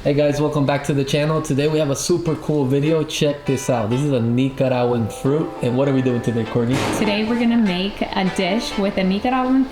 Hey guys, welcome back to the channel. Today we have a super cool video. Check this out. This is a Nicaraguan fruit. And what are we doing today, Courtney? Today we're gonna make a dish with a Nicaraguan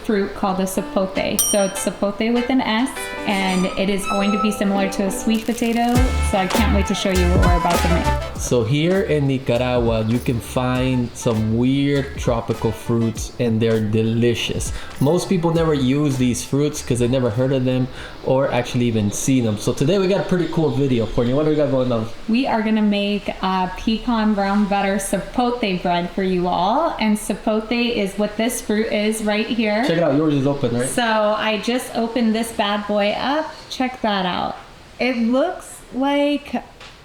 fruit called a sapote. So it's sapote with an S, and it is going to be similar to a sweet potato. So I can't wait to show you what we're about to make. So here in Nicaragua, you can find some weird tropical fruits and they're delicious. Most people never use these fruits because they never heard of them or actually even seen them. So today we got a pretty cool video, Courtney. What do we got going on? We are gonna make a pecan brown butter sapote bread for you all. And sapote is what this fruit is right here. Check it out, yours is open, right? So I just opened this bad boy up. Check that out. It looks like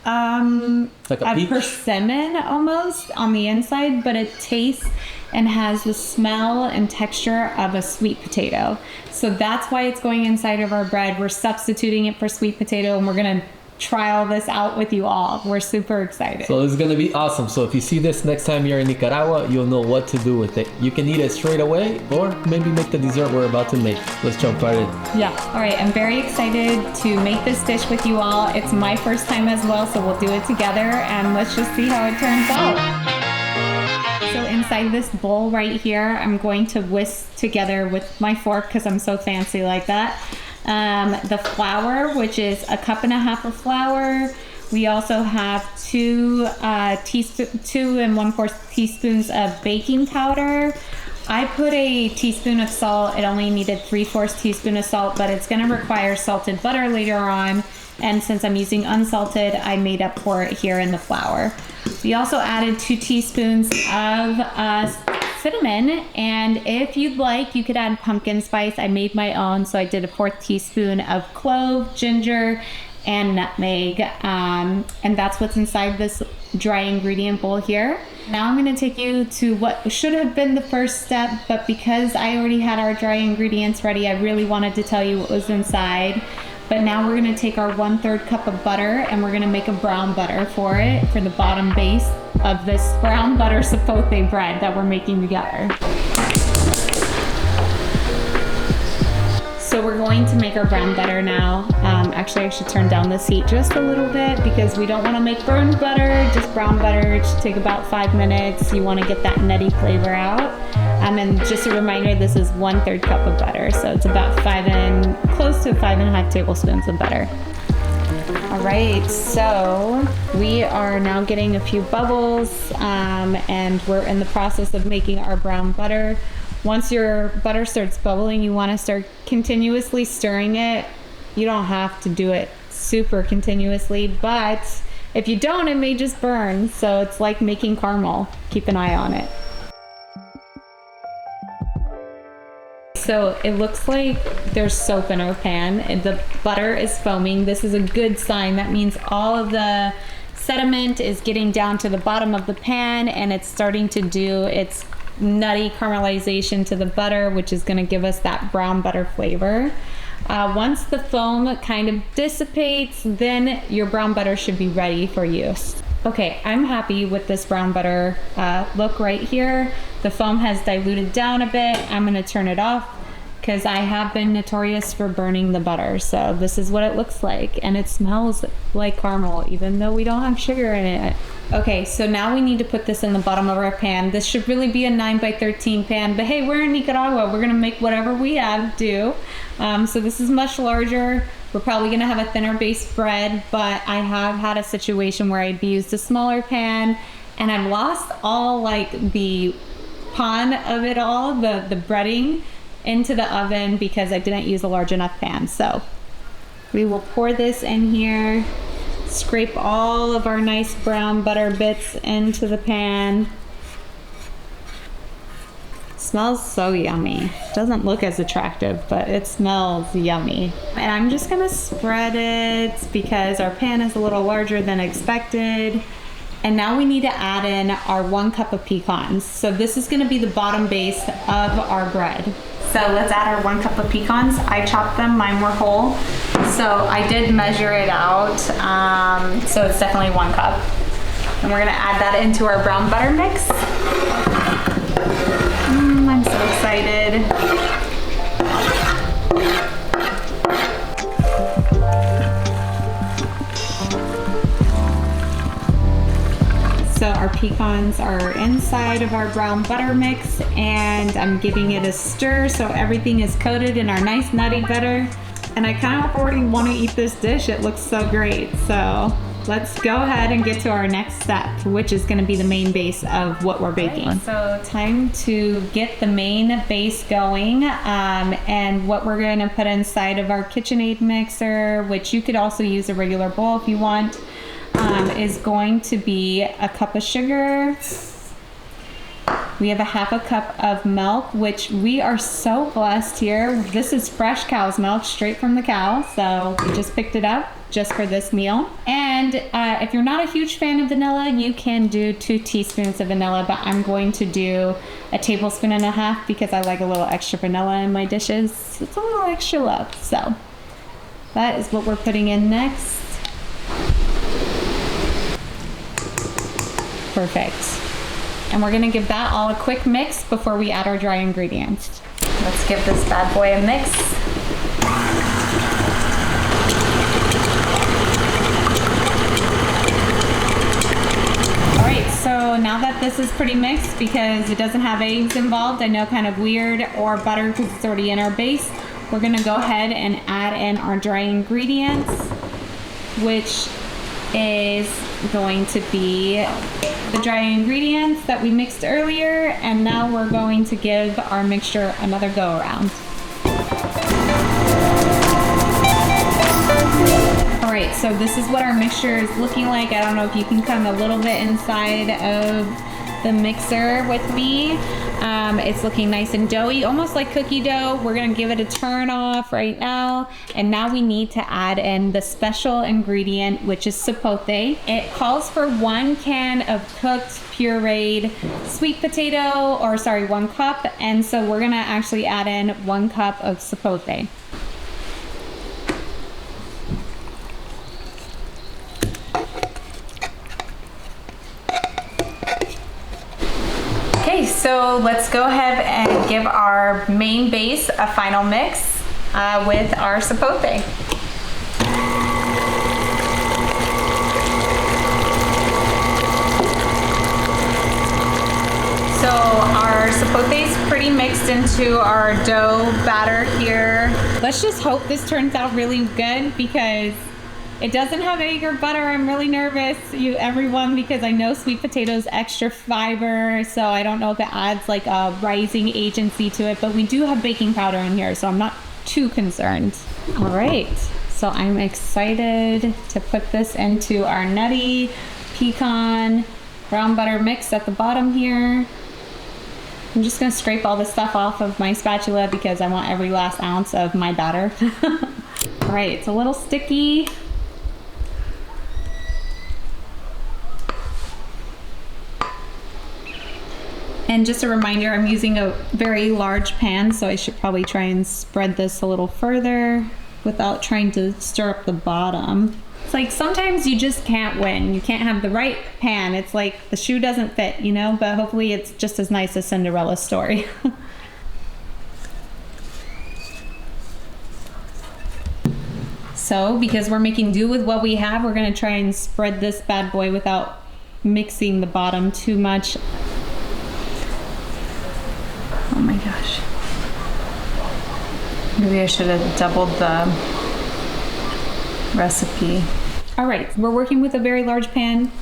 a persimmon almost on the inside, but it tastes and has the smell and texture of a sweet potato. So that's why it's going inside of our bread. We're substituting it for sweet potato, and we're gonna try all this out with you all. We're super excited. So this is gonna be awesome. So if you see this next time you're in Nicaragua, you'll know what to do with it. You can eat it straight away or maybe make the dessert we're about to make. Let's jump right in. Yeah, all right, I'm very excited to make this dish with you all. It's my first time as well, so we'll do it together and let's just see how it turns out. So inside this bowl right here, I'm going to whisk together with my fork because I'm so fancy like that. The flour, which is 1.5 cups of flour. We also have 2 1/4 teaspoons of baking powder. I put a teaspoon of salt. It only needed 3/4 teaspoon of salt, but it's gonna require salted butter later on. And since I'm using unsalted, I made up for it here in the flour. We also added 2 teaspoons of cinnamon, and if you'd like, you could add pumpkin spice. I made my own, so I did a 1/4 teaspoon of clove, ginger, and nutmeg, and that's what's inside this dry ingredient bowl here. Now I'm going to take you to what should have been the first step, but because I already had our dry ingredients ready, I really wanted to tell you what was inside. But now we're going to take our 1/3 cup of butter and we're going to make a brown butter for it, for the bottom base of this brown butter sapote bread that we're making together. So we're going to make our brown butter now. Actually, I should turn down this heat just a little bit because we don't want to make burned butter, just brown butter. It should take about 5 minutes. You want to get that nutty flavor out. And just a reminder, this is 1/3 cup of butter. So it's about close to 5.5 tablespoons of butter. All right, so we are now getting a few bubbles and we're in the process of making our brown butter. Once your butter starts bubbling, you want to start continuously stirring it. You don't have to do it super continuously, but if you don't, it may just burn. So it's like making caramel. Keep an eye on it. So it looks like there's soap in our pan and the butter is foaming. This is a good sign. That means all of the sediment is getting down to the bottom of the pan and it's starting to do its nutty caramelization to the butter, which is going to give us that brown butter flavor. Once the foam kind of dissipates, then your brown butter should be ready for use. Okay, I'm happy with this brown butter look right here. The foam has diluted down a bit. I'm going to turn it off because I have been notorious for burning the butter. So this is what it looks like, and it smells like caramel even though we don't have sugar in it. Okay, so now we need to put this in the bottom of our pan. This should really be a 9x13 pan, but hey, we're in Nicaragua. We're gonna make whatever we have do. So this is much larger. We're probably gonna have a thinner base bread, but I have had a situation where I'd used a smaller pan and I've lost all like the pan of it all, the breading into the oven because I didn't use a large enough pan. So we will pour this in here, scrape all of our nice brown butter bits into the pan. Smells so yummy. Doesn't look as attractive, but it smells yummy. And I'm just gonna spread it because our pan is a little larger than expected. And now we need to add in our 1 cup of pecans. So this is gonna be the bottom base of our bread. So let's add our 1 cup of pecans. I chopped them, mine were whole. So I did measure it out. So it's definitely 1 cup. And we're gonna add that into our brown butter mix. I'm so excited. So our pecans are inside of our brown butter mix, and I'm giving it a stir so everything is coated in our nice nutty butter. And I kind of already want to eat this dish. It looks so great. So let's go ahead and get to our next step, which is going to be the main base of what we're baking. Right, so time to get the main base going. And what we're going to put inside of our KitchenAid mixer, which you could also use a regular bowl if you want, is going to be a cup of sugar. We have a half a cup of milk, which we are so blessed here. This is fresh cow's milk, straight from the cow. So we just picked it up just for this meal. And if you're not a huge fan of vanilla, you can do 2 teaspoons of vanilla, but I'm going to do a tablespoon and a half because I like a little extra vanilla in my dishes. It's a little extra love. So that is what we're putting in next. Perfect. And we're gonna give that all a quick mix before we add our dry ingredients. Let's give this bad boy a mix. All right, so now that this is pretty mixed, because it doesn't have eggs involved, I know, kind of weird, or butter because it's already in our base, we're gonna go ahead and add in our dry ingredients, which is going to be the dry ingredients that we mixed earlier, and now we're going to give our mixture another go around. All right, so this is what our mixture is looking like. I don't know if you can come a little bit inside of the mixer with me. It's looking nice and doughy, almost like cookie dough. We're gonna give it a turn off right now. And now we need to add in the special ingredient, which is sapote. It calls for 1 can of cooked pureed sweet potato, or sorry, 1 cup. And so we're gonna actually add in 1 cup of sapote. Okay, so let's go ahead and give our main base a final mix with our sapote. So our sapote is pretty mixed into our dough batter here. Let's just hope this turns out really good, because it doesn't have egg or butter. I'm really nervous, everyone, because I know sweet potatoes extra fiber, so I don't know if it adds like a rising agency to it, but we do have baking powder in here, so I'm not too concerned. All right, so I'm excited to put this into our nutty pecan brown butter mix at the bottom here. I'm just gonna scrape all this stuff off of my spatula because I want every last ounce of my batter. All right, it's a little sticky. And just a reminder, I'm using a very large pan, so I should probably try and spread this a little further without trying to stir up the bottom. It's like sometimes you just can't win. You can't have the right pan. It's like the shoe doesn't fit, you know, but hopefully it's just as nice as Cinderella's story. So because we're making do with what we have, we're gonna try and spread this bad boy without mixing the bottom too much. Oh my gosh. Maybe I should have doubled the recipe. All right, we're working with a very large pan.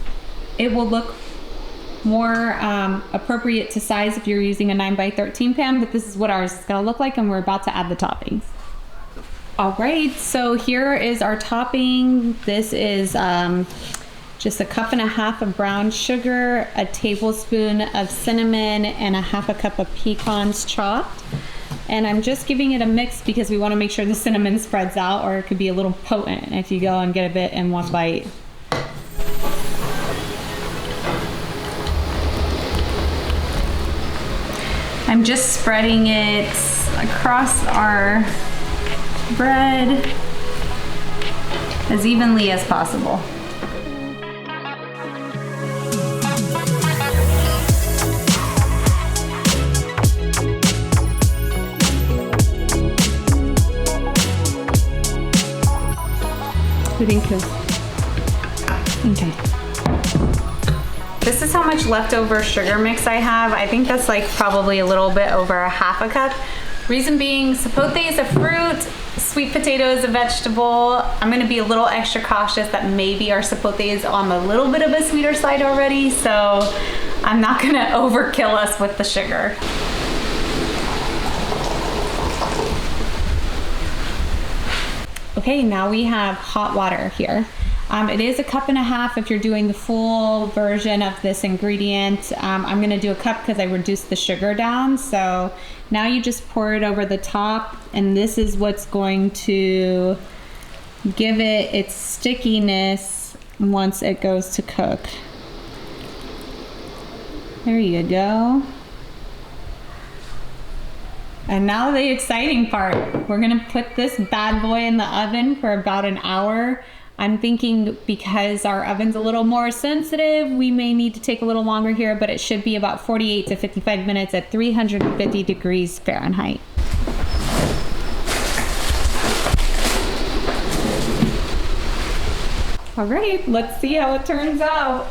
It will look more appropriate to size if you're using a 9x13 pan, but this is what ours is gonna look like, and we're about to add the toppings. All right, so here is our topping. This is just a cup and a half of brown sugar, a tablespoon of cinnamon, and a half a cup of pecans chopped. And I'm just giving it a mix because we want to make sure the cinnamon spreads out, or it could be a little potent if you go and get a bit in one bite. I'm just spreading it across our bread as evenly as possible. I think so. Okay. This is how much leftover sugar mix I have. I think that's like probably a little bit over a half a cup. Reason being, sapote is a fruit, sweet potato is a vegetable. I'm gonna be a little extra cautious that maybe our sapote is on a little bit of a sweeter side already, so I'm not gonna overkill us with the sugar. Okay, now we have hot water here. It is a cup and a half if you're doing the full version of this ingredient. I'm gonna do a cup because I reduced the sugar down. So now you just pour it over the top, and this is what's going to give it its stickiness once it goes to cook. There you go. And now the exciting part. We're gonna put this bad boy in the oven for about an hour. I'm thinking because our oven's a little more sensitive, we may need to take a little longer here, but it should be about 48 to 55 minutes at 350 degrees Fahrenheit. All right, let's see how it turns out.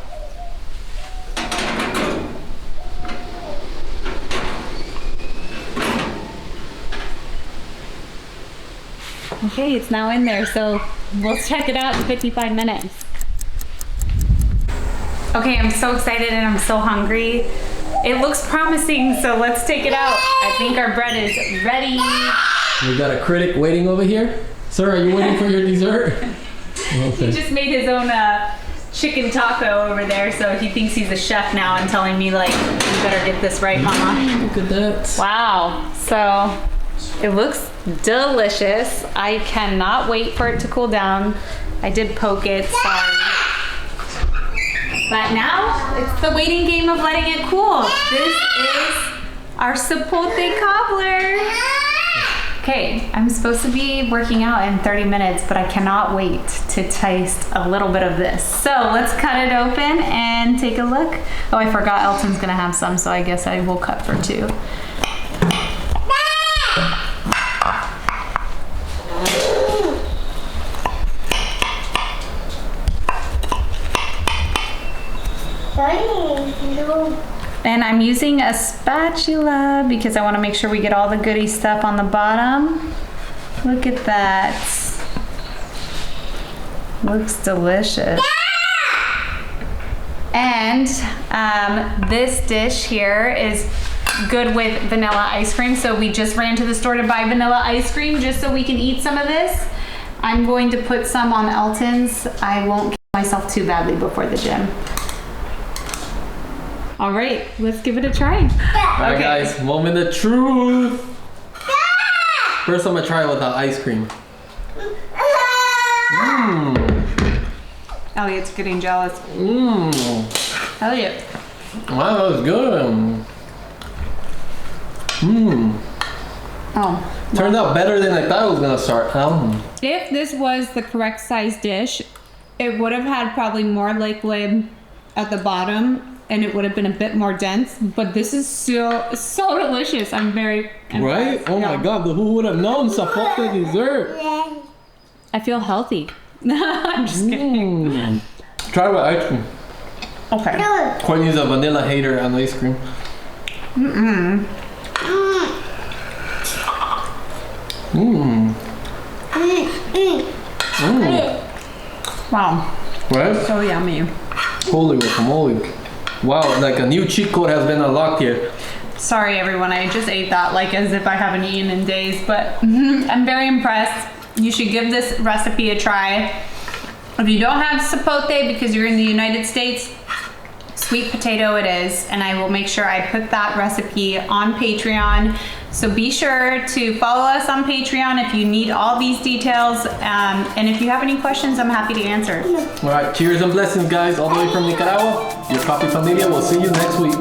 Okay, it's now in there, so we'll check it out in 55 minutes. Okay, I'm so excited and I'm so hungry. It looks promising, so let's take it out. I think our bread is ready. We got a critic waiting over here. Sir, are you waiting for your dessert? Okay. He just made his own chicken taco over there, so he thinks he's a chef now and telling me like, you better get this right, Mama. Look at that. Wow, so it looks delicious. I cannot wait for it to cool down. I did poke it, sorry. But now it's the waiting game of letting it cool. This is our sapote cobbler. Okay, I'm supposed to be working out in 30 minutes, but I cannot wait to taste a little bit of this. So let's cut it open and take a look. Oh, I forgot Elton's gonna have some, so I guess I will cut for two. And I'm using a spatula because I want to make sure we get all the goody stuff on the bottom. Look at that. Looks delicious. And this dish here is good with vanilla ice cream. So we just ran to the store to buy vanilla ice cream just so we can eat some of this. I'm going to put some on Elton's. I won't kill myself too badly before the gym. All right, let's give it a try. All right, guys, moment of truth. First, I'm gonna try it without ice cream. Elliot's getting jealous. Elliot. Wow, that was good. Oh. Turned out better than I thought it was gonna start. If this was the correct size dish, it would have had probably more liquid at the bottom and it would have been a bit more dense, but this is so delicious. I'm very impressed. Right? Oh my God, who would have known Sapote Dessert? I feel healthy. I'm just kidding. Try it with ice cream. Okay. Courtney's a vanilla hater on ice cream. Wow. Right? So yummy. Holy guacamole. Wow, like a new cheat code has been unlocked here. Sorry everyone, I just ate that like as if I haven't eaten in days, but I'm very impressed. You should give this recipe a try. If you don't have sapote because you're in the United States, sweet potato it is, and I will make sure I put that recipe on Patreon. So be sure to follow us on Patreon if you need all these details, and if you have any questions, I'm happy to answer. All right, cheers and blessings, guys, all the way from Nicaragua. Your Coffee Familia, we'll see you next week.